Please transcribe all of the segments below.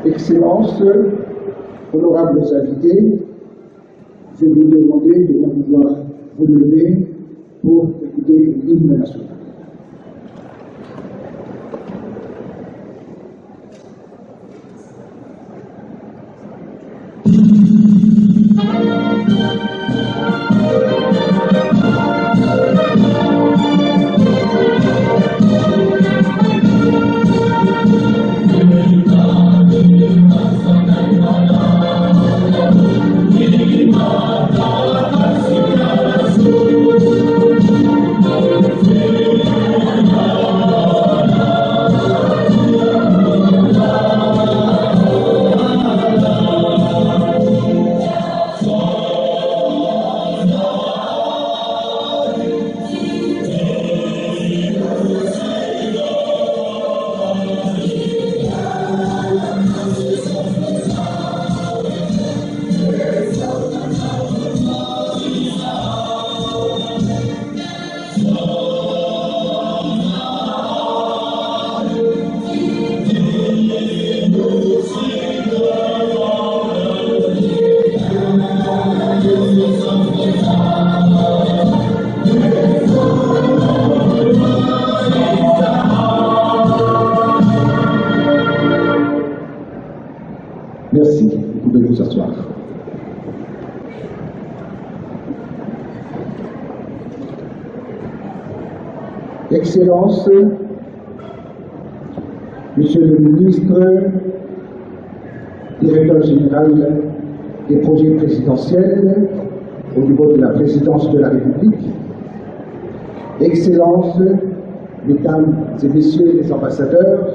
Excellences, honorables invités, je vais vous demander de bien pouvoir vous lever pour écouter l'hymne national. Merci, vous pouvez vous asseoir. Excellences, Monsieur le ministre, directeur général des projets présidentiels au niveau de la présidence de la République, Excellences, Mesdames et Messieurs les ambassadeurs,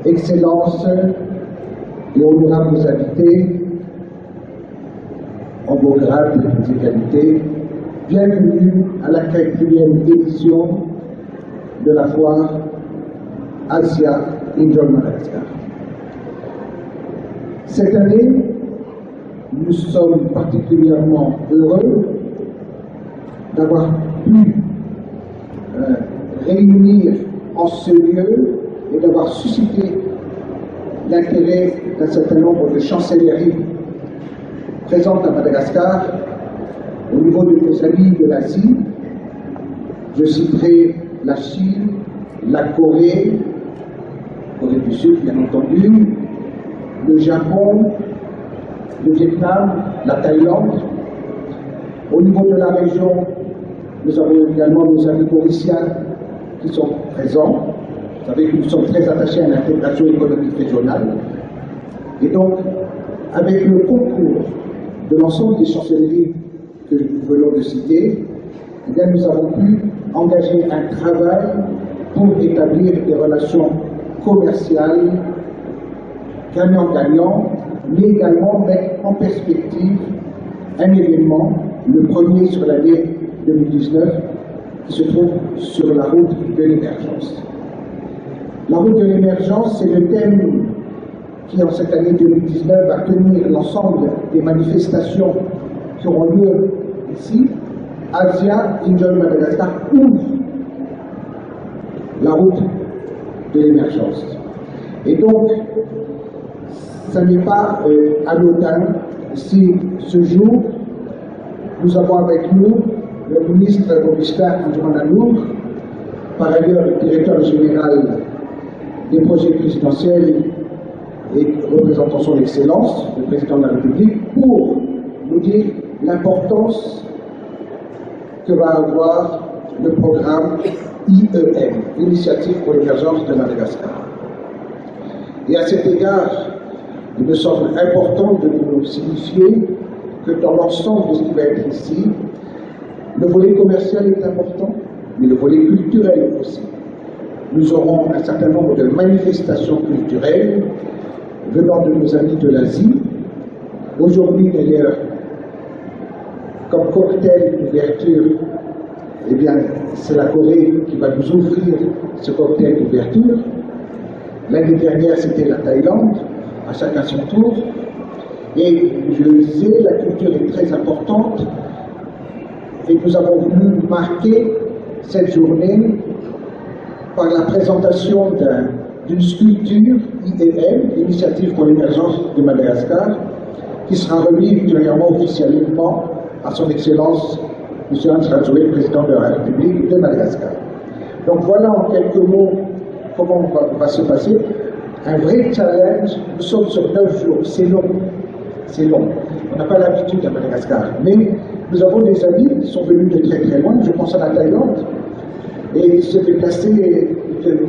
Excellences et honorables invités, en vos grades et qualités, bienvenue à la 4e édition de la foire Asia Enjoy Madagascar. Cette année, nous sommes particulièrement heureux d'avoir pu réunir en ce lieu et d'avoir suscité l'intérêt d'un certain nombre de chancelleries présentes à Madagascar au niveau de nos amis de l'Asie. Je citerai la Chine, la Corée du Sud bien entendu, le Japon, le Vietnam, la Thaïlande. Au niveau de la région, nous avons également nos amis mauriciens qui sont présents. Vous savez que nous sommes très attachés à l'intégration économique régionale. Et donc, avec le concours de l'ensemble des chancelleries que nous venons de citer, eh bien, nous avons pu engager un travail pour établir des relations commerciales gagnant-gagnant, mais également mettre en perspective un événement, le premier sur l'année 2019, qui se trouve sur la route de l'émergence. La route de l'émergence, c'est le thème qui, en cette année 2019, va tenir l'ensemble des manifestations qui auront lieu ici. Asia Enjoy Madagascar ouvre la route de l'émergence. Et donc, ça n'est pas anodin si ce jour, nous avons avec nous le ministre Augustin Andjoumananour, par ailleurs directeur général des projets présidentiels et représentant son Excellence, le Président de la République, pour nous dire l'importance que va avoir le programme IEM, Initiative pour l'émergence de Madagascar. Et à cet égard, il me semble important de nous signifier que dans l'ensemble de ce qui va être ici, le volet commercial est important, mais le volet culturel aussi. Nous aurons un certain nombre de manifestations culturelles venant de nos amis de l'Asie. Aujourd'hui, d'ailleurs, comme cocktail d'ouverture, eh bien, c'est la Corée qui va nous ouvrir ce cocktail d'ouverture. L'année dernière, c'était la Thaïlande, à chacun son tour. Et je le disais, la culture est très importante. Et nous avons voulu marquer cette journée par la présentation d'une sculpture IEM, Initiative pour l'émergence de Madagascar, qui sera remise ultérieurement officiellement à son Excellence M. Hans Radzoué, président de la République de Madagascar. Donc voilà en quelques mots comment va se passer. Un vrai challenge. Nous sommes sur 9 jours, c'est long. C'est long. On n'a pas l'habitude à Madagascar. Mais nous avons des amis qui sont venus de très très loin. Je pense à la Thaïlande. Et se déplacer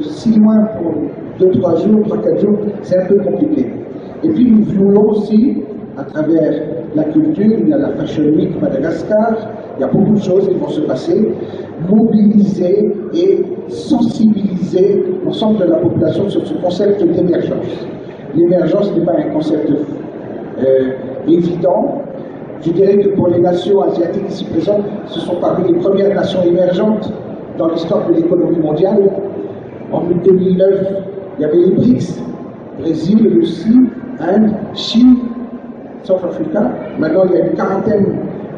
si loin pour 2-3 jours, 3-4 jours, c'est un peu compliqué. Et puis nous voulons aussi, à travers la culture, il y a la Fashion Week Madagascar, il y a beaucoup de choses qui vont se passer, mobiliser et sensibiliser l'ensemble de la population sur ce concept d'émergence. L'émergence n'est pas un concept évident. Je dirais que pour les nations asiatiques ici présentes, ce sont parmi les premières nations émergentes dans l'histoire de l'économie mondiale. En 2009, il y avait les BRICS, Brésil, Russie, Inde, Chine, South Africa. Maintenant, il y a une quarantaine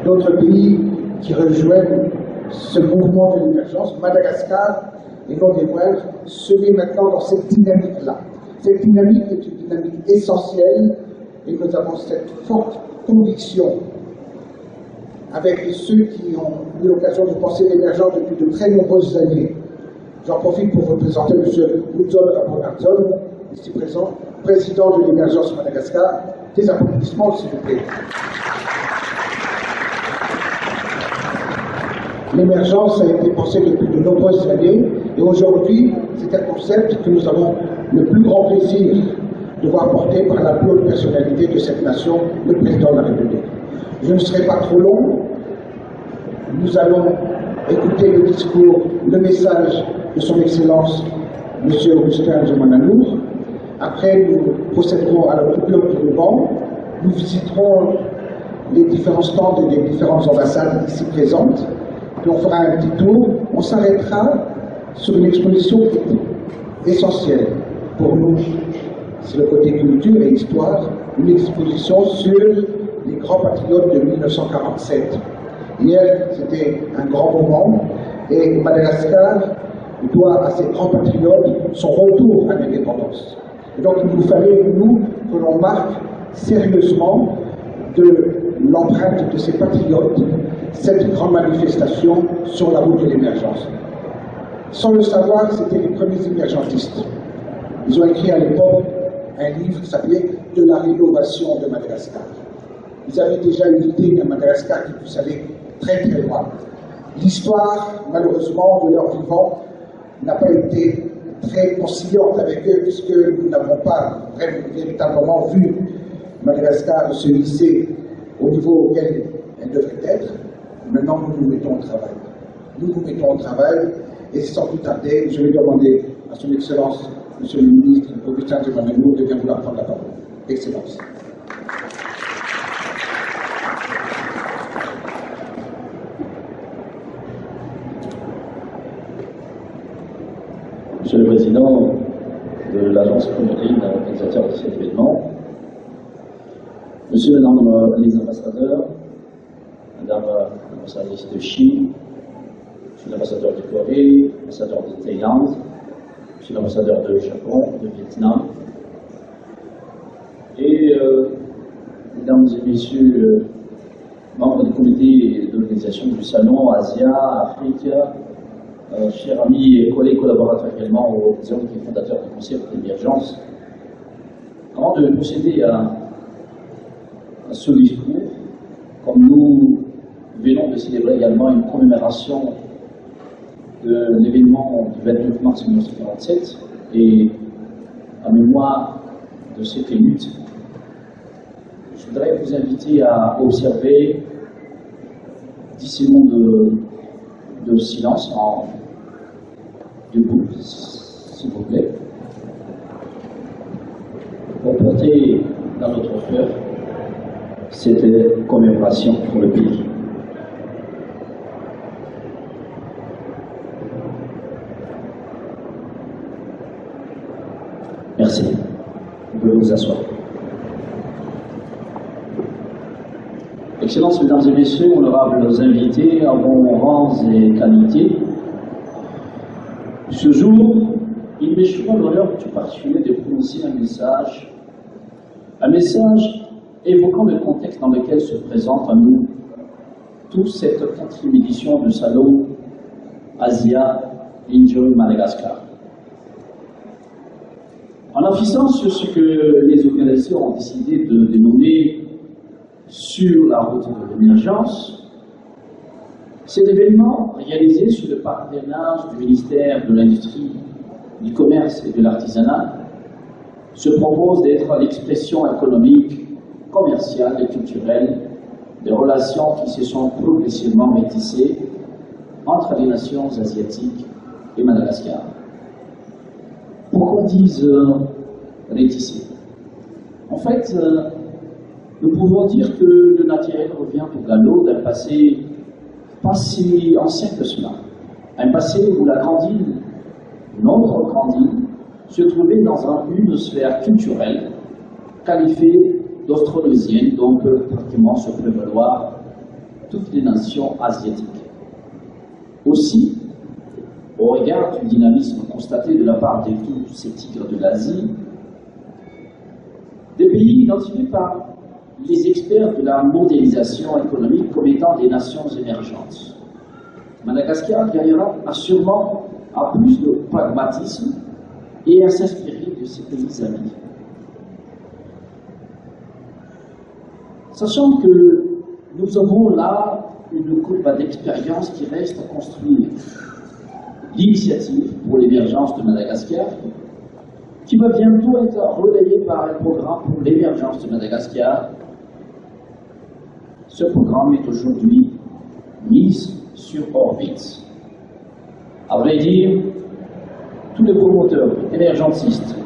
d'autres pays qui rejoignent ce mouvement de l'émergence. Madagascar, et non des moindres, se met maintenant dans cette dynamique-là. Cette dynamique est une dynamique essentielle et nous avons cette forte conviction avec ceux qui ont eu l'occasion de penser l'émergence depuis de très nombreuses années. J'en profite pour représenter M. Ludzol Raponarzol, ici présent, président de l'émergence Madagascar. Des applaudissements, s'il vous plaît. L'émergence a été pensée depuis de nombreuses années et aujourd'hui, c'est un concept que nous avons le plus grand plaisir de voir porté par la plus haute personnalité de cette nation, le président de la République. Je ne serai pas trop long. Nous allons écouter le discours, le message de son Excellence, M. Augustin Djemananour. Après, nous procéderons à la coupure du ruban. Nous visiterons les différents stands des différentes ambassades ici présentes. Puis on fera un petit tour. On s'arrêtera sur une exposition essentielle pour nous. C'est le côté culture et histoire. Une exposition sur les grands patriotes de 1947. Hier, c'était un grand moment et Madagascar doit à ces grands patriotes son retour à l'indépendance. Et donc il nous fallait, nous, que l'on marque sérieusement de l'empreinte de ces patriotes cette grande manifestation sur la route de l'émergence. Sans le savoir, c'était les premiers émergentistes. Ils ont écrit à l'époque un livre qui s'appelait « De la rénovation de Madagascar ». Ils avaient déjà une idée d'un Madagascar qui puisse aller très très loin. L'histoire, malheureusement, de leur vivant, n'a pas été très conciliante avec eux, puisque nous n'avons pas véritablement vu Madagascar se hisser au niveau auquel elle devrait être. Maintenant, nous nous mettons au travail. Nous nous mettons au travail, et sans plus tarder, je vais demander à son Excellence, Monsieur le ministre Augustin Djemananour, de bien vouloir prendre la parole. Excellence. Monsieur le Président de l'Agence Promotrine, organisateur de cet événement, Monsieur et Madame les ambassadeurs, Madame l'ambassadrice de Chine, Monsieur l'ambassadeur de Corée, l'ambassadeur de Thaïlande, Monsieur l'ambassadeur de Japon, de Vietnam, et Mesdames et Messieurs, membres du comité d'organisation du Salon Asia, Afrique, chers amis et collègues collaborateurs également aux hommes qui sont fondateurs du concept d'émergence. Avant de procéder à ce discours, comme nous venons de célébrer également une commémoration de l'événement du 29 mars 1947 et en mémoire de cette lutte, je voudrais vous inviter à observer 10 secondes de le silence debout, s'il vous plaît, pour porter dans notre cœur cette commémoration pour le pays. Merci. Vous pouvez vous asseoir. Excellences, Mesdames et Messieurs, honorables invités, en bons rangs et qualités, ce jour, il m'échoue l'honneur tout particulier de prononcer un message évoquant le contexte dans lequel se présente à nous toute cette 4e édition du salon Asia Enjoy Madagascar. En insistant sur ce que les organisateurs ont décidé de dénommer sur la route de l'émergence, cet événement, réalisé sous le partenariat du ministère de l'Industrie, du Commerce et de l'Artisanat, se propose d'être l'expression économique, commerciale et culturelle des relations qui se sont progressivement métissées entre les nations asiatiques et Madagascar. Pourquoi disent métissées? En fait, nous pouvons dire que le naturel revient au galop d'un passé ancien que cela. Un passé où la grande île, notre grande île, se trouvait dans une sphère culturelle qualifiée d'austronésien, dont peuvent pratiquement se prévaloir toutes les nations asiatiques. Aussi, au regard du dynamisme constaté de la part de tous ces tigres de l'Asie, des pays identifiés par les experts de la mondialisation économique comme étant des nations émergentes. Madagascar gagnera sûrement à plus de pragmatisme et à s'inspirer de ses pays amis. Sachant que nous avons là une courbe d'expérience qui reste à construire. L'initiative pour l'émergence de Madagascar, qui va bientôt être relayée par un programme pour l'émergence de Madagascar. Ce programme est aujourd'hui mis sur orbite. À vrai dire, tous les promoteurs émergentistes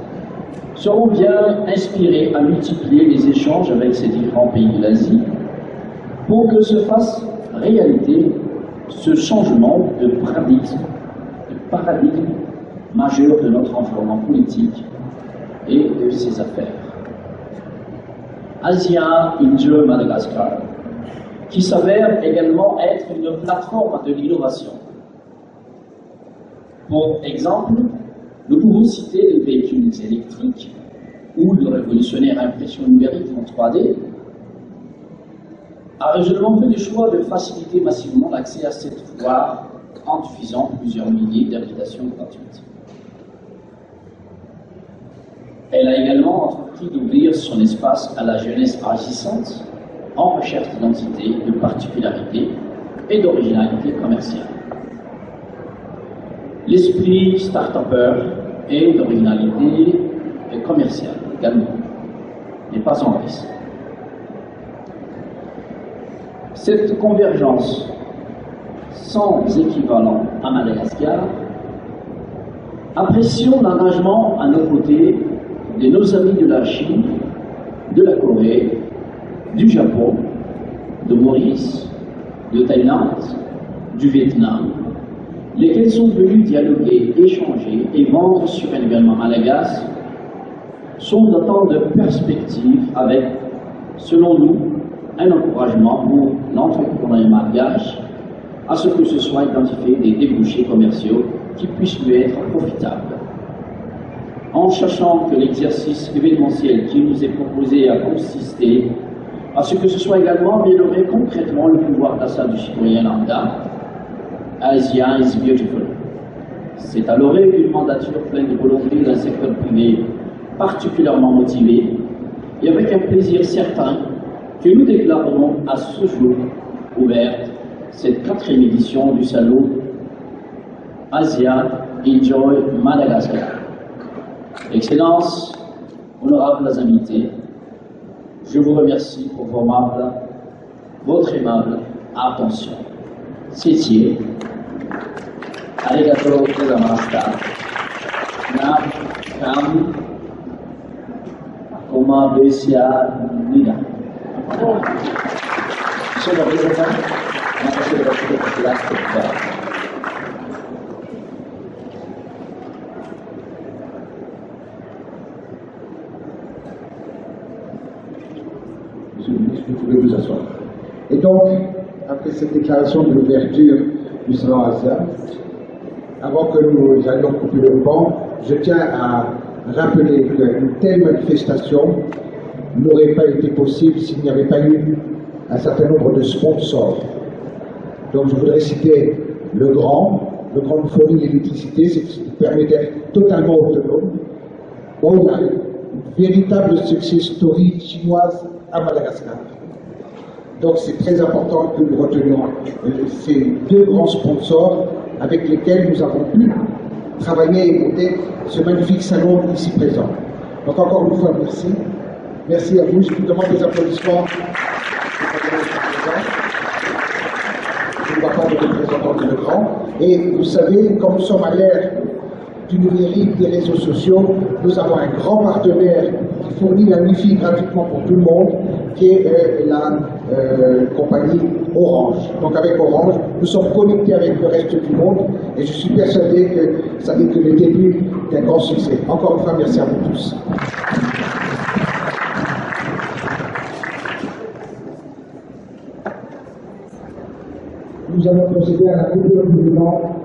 seront bien inspirés à multiplier les échanges avec ces différents pays de l'Asie pour que se fasse réalité ce changement de paradigme majeur de notre environnement politique et de ses affaires. Asia Enjoy Madagascar, qui s'avère également être une plateforme de l'innovation. Pour exemple, nous pouvons citer les véhicules électriques ou le révolutionnaire impression numérique en 3D, a résolument fait le choix de faciliter massivement l'accès à cette voie en diffusant plusieurs milliers d'invitations gratuites. Elle a également entrepris d'ouvrir son espace à la jeunesse agissante en recherche d'identité, de particularité et d'originalité commerciale. L'esprit start-upper et d'originalité commerciale également n'est pas en risque. Cette convergence sans équivalent à Madagascar apprécions l'engagement à nos côtés de nos amis de la Chine, de la Corée, du Japon, de Maurice, de Thaïlande, du Vietnam, lesquels sont venus dialoguer, échanger et vendre sur un événement malagasy, sont autant de perspectives avec, selon nous, un encouragement pour l'entrepreneuriat malgache à ce que ce soit identifié des débouchés commerciaux qui puissent lui être profitables. En sachant que l'exercice événementiel qui nous est proposé a consisté à ce que ce soit également améliorer concrètement le pouvoir d'achat du citoyen lambda, Asia is beautiful. C'est à l'orée d'une mandature pleine de volonté d'un secteur privé particulièrement motivé et avec un plaisir certain que nous déclarons à ce jour ouverte cette 4e édition du salon Asia Enjoy Madagascar. Excellences, honorables invités, je vous remercie pour votre aimable attention. Cécié, Arigato gozaimashita. Nam Kam Koma Besia Nida. Sudah bisa kan? Maka sudah kita jelaskan. Monsieur le ministre, vous pouvez vous asseoir. Et donc, après cette déclaration de l'ouverture du Salon Asia, avant que nous allions couper le banc, je tiens à rappeler qu'une telle manifestation n'aurait pas été possible s'il n'y avait pas eu un certain nombre de sponsors. Donc je voudrais citer le Grand nous fournit l'électricité, ce qui permet d'être totalement autonome. Ola, une véritable success story chinoise à Madagascar. Donc c'est très important que nous retenions ces deux grands sponsors avec lesquels nous avons pu travailler et monter ce magnifique salon ici présent. Donc encore une fois, merci. Merci à vous. Je vous demande des applaudissements. Je ne vois pas de représentant de l'écran. Et vous savez, comme nous sommes à l'ère du numérique, des réseaux sociaux, nous avons un grand partenaire qui fournit la Wi-Fi gratuitement pour tout le monde, qui est la compagnie Orange. Donc avec Orange, nous sommes connectés avec le reste du monde et je suis persuadé que ça n'est que le début d'un grand succès. Encore une fois, merci à vous tous. Nous allons procéder à la coupure du vent.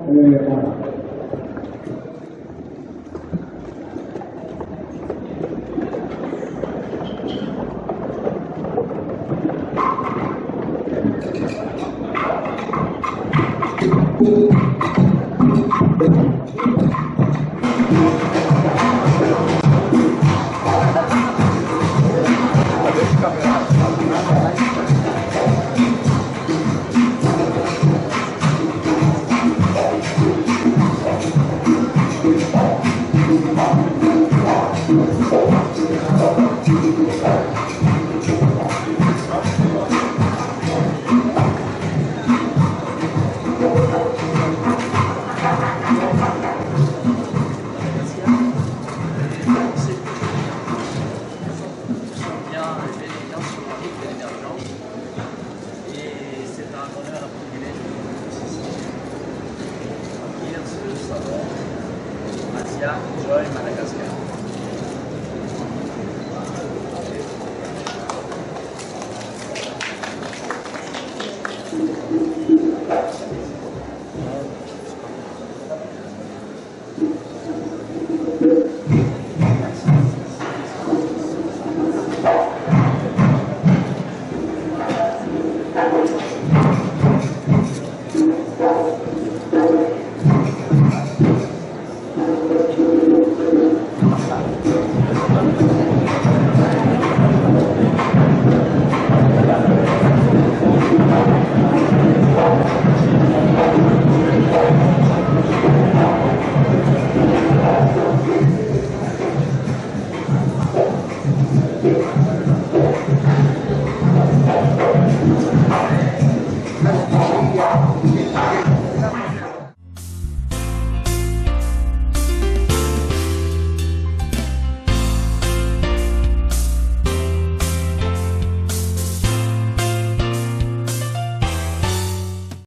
Joy Madagascar.